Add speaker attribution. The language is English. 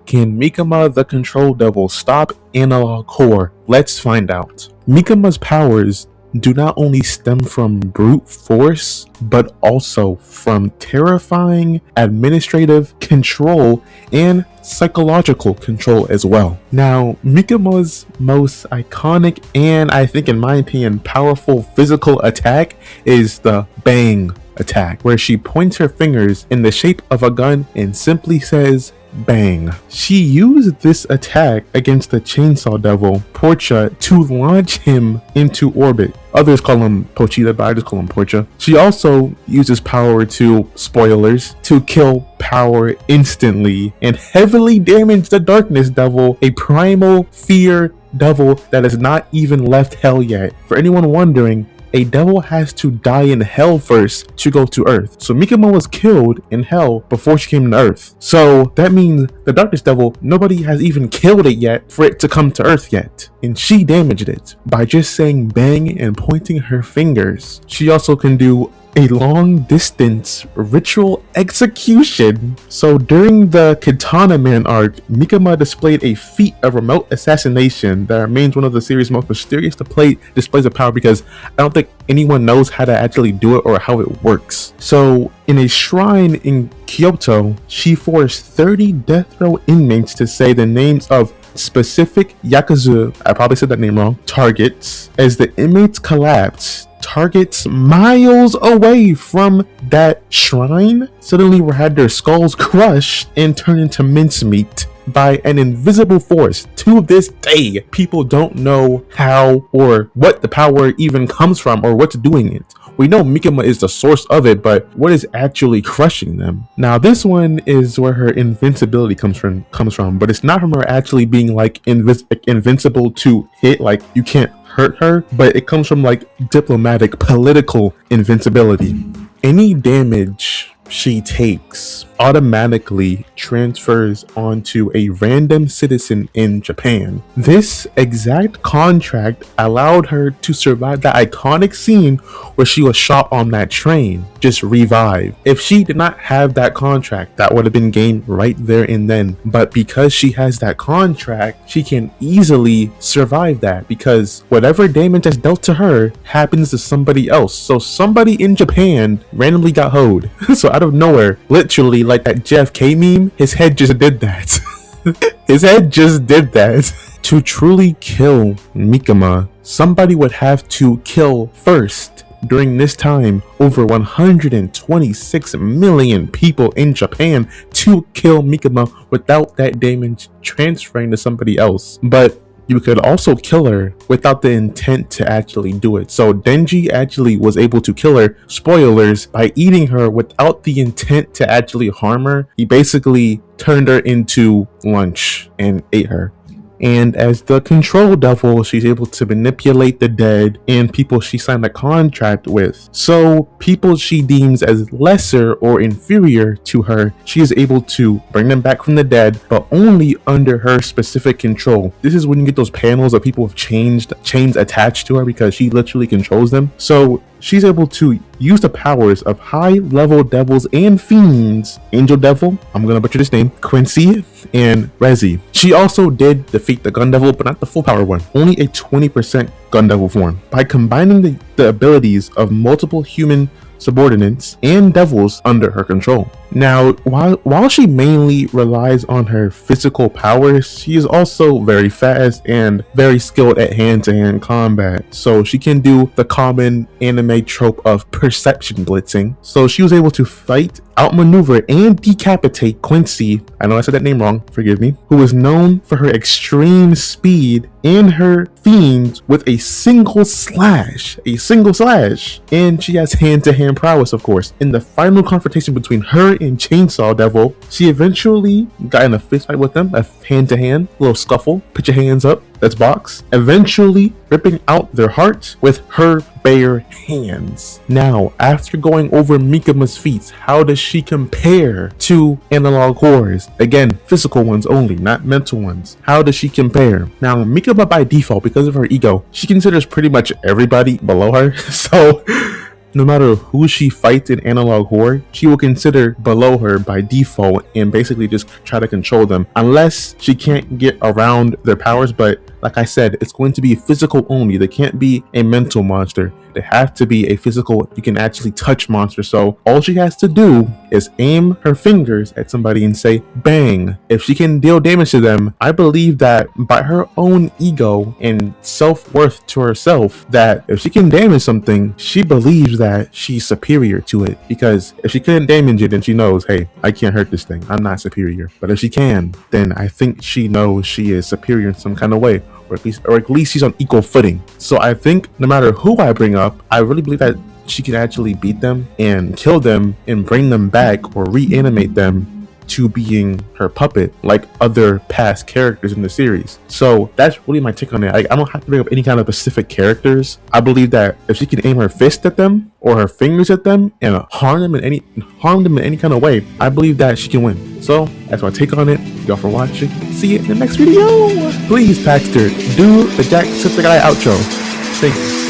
Speaker 1: Can Mikima the Control Devil stop Analog Core? Let's find out. Mikima's powers do not only stem from brute force, but also from terrifying administrative control and psychological control as well. Now, Mikima's most iconic and, I think in my opinion, powerful physical attack is the Bang attack, where she points her fingers in the shape of a gun and simply says, "Bang." She used this attack against the Chainsaw Devil, Portia, to launch him into orbit. Others call him Pochita, but I just call him Portia. She also uses power to, spoilers, to kill Power instantly and heavily damage the Darkness Devil, a primal fear devil that has not even left hell yet. For anyone wondering, a devil has to die in hell first to go to Earth. So Mikima was killed in hell before she came to Earth. So that means the Darkness Devil, nobody has even killed it yet for it to come to Earth yet. And she damaged it by just saying bang and pointing her fingers. She also can do a long distance ritual execution. So during the Katana Man arc, Mikima displayed a feat of remote assassination that remains one of the series' most mysterious displays of power, because I don't think anyone knows how to actually do it or how it works. So in a shrine in Kyoto, she forced 30 death row inmates to say the names of specific Yakuza, I probably said that name wrong, targets. As the inmates collapsed, targets miles away from that shrine suddenly had their skulls crushed and turned into mincemeat by an invisible force. To this day, people don't know how or what the power even comes from or what's doing it. We know Mikima is the source of it, but what is actually crushing them? Now, this one is where her invincibility comes from, but it's not from her actually being like invincible to hit, like you can't hurt her, but it comes from like diplomatic, political invincibility. Any damage she takes automatically transfers onto a random citizen in Japan. This exact contract allowed her to survive that iconic scene where she was shot on that train, just revive. If she did not have that contract, that would have been game right there and then. But because she has that contract, she can easily survive that, because whatever damage that's dealt to her happens to somebody else. So somebody in Japan randomly got hoed. So out of nowhere, literally, like that JFK meme, his head just did that. His head just did that. To truly kill Mikima, somebody would have to kill first. During this time, over 126 million people in Japan to kill Mikima without that damage transferring to somebody else. But you could also kill her without the intent to actually do it. So Denji actually was able to kill her, spoilers, by eating her without the intent to actually harm her. He basically turned her into lunch and ate her. And as the Control Devil, she's able to manipulate the dead and people she signed a contract with. So people she deems as lesser or inferior to her, she is able to bring them back from the dead, but only under her specific control. This is when you get those panels of people with chains attached to her, because she literally controls them. So she's able to use the powers of high-level devils and fiends, Angel Devil, I'm gonna butcher this name, Quincy, and Rezi. She also did defeat the Gun Devil, but not the full power one, only a 20% Gun Devil form. By combining the abilities of multiple human subordinates and devils under her control. Now, while she mainly relies on her physical powers, she is also very fast and very skilled at hand-to-hand combat. So she can do the common anime trope of perception blitzing. So she was able to fight, outmaneuver, and decapitate Quincy, I know I said that name wrong, forgive me, who is known for her extreme speed and her fiends with a single slash. And she has hand-to-hand prowess, of course. In the final confrontation between her and Chainsaw Devil, she eventually got in a fist fight with them, a hand-to-hand, little scuffle, put your hands up, let's box, eventually ripping out their hearts with her bare hands. Now, after going over Mikima's feats, how does she compare to Analog Horrors? Again, physical ones only, not mental ones. How does she compare? Now, Mikima by default, because of her ego, she considers pretty much everybody below her. So no matter who she fights in analog horror, she will consider below her by default and basically just try to control them unless she can't get around their powers. But like I said, it's going to be physical only. They can't be a mental monster. They have to be a physical, you can actually touch monster. So all she has to do is aim her fingers at somebody and say bang. If she can deal damage to them, I believe that by her own ego and self-worth to herself, that if she can damage something, she believes that she's superior to it. Because if she couldn't damage it, then she knows, hey, I can't hurt this thing. I'm not superior. But if she can, then I think she knows she is superior in some kind of way. Or at least she's on equal footing. So I think no matter who I bring up, I really believe that she can actually beat them and kill them and bring them back or reanimate them to being her puppet like other past characters in the series. So that's really my take on it. I don't have to bring up any kind of specific characters. I believe that if she can aim her fist at them or her fingers at them and harm them in any kind of way, I believe that she can win. So that's my take on it. Thank y'all for watching. See you in the next video. Please, Paxter, do the Jacksepticeye outro. Thank you.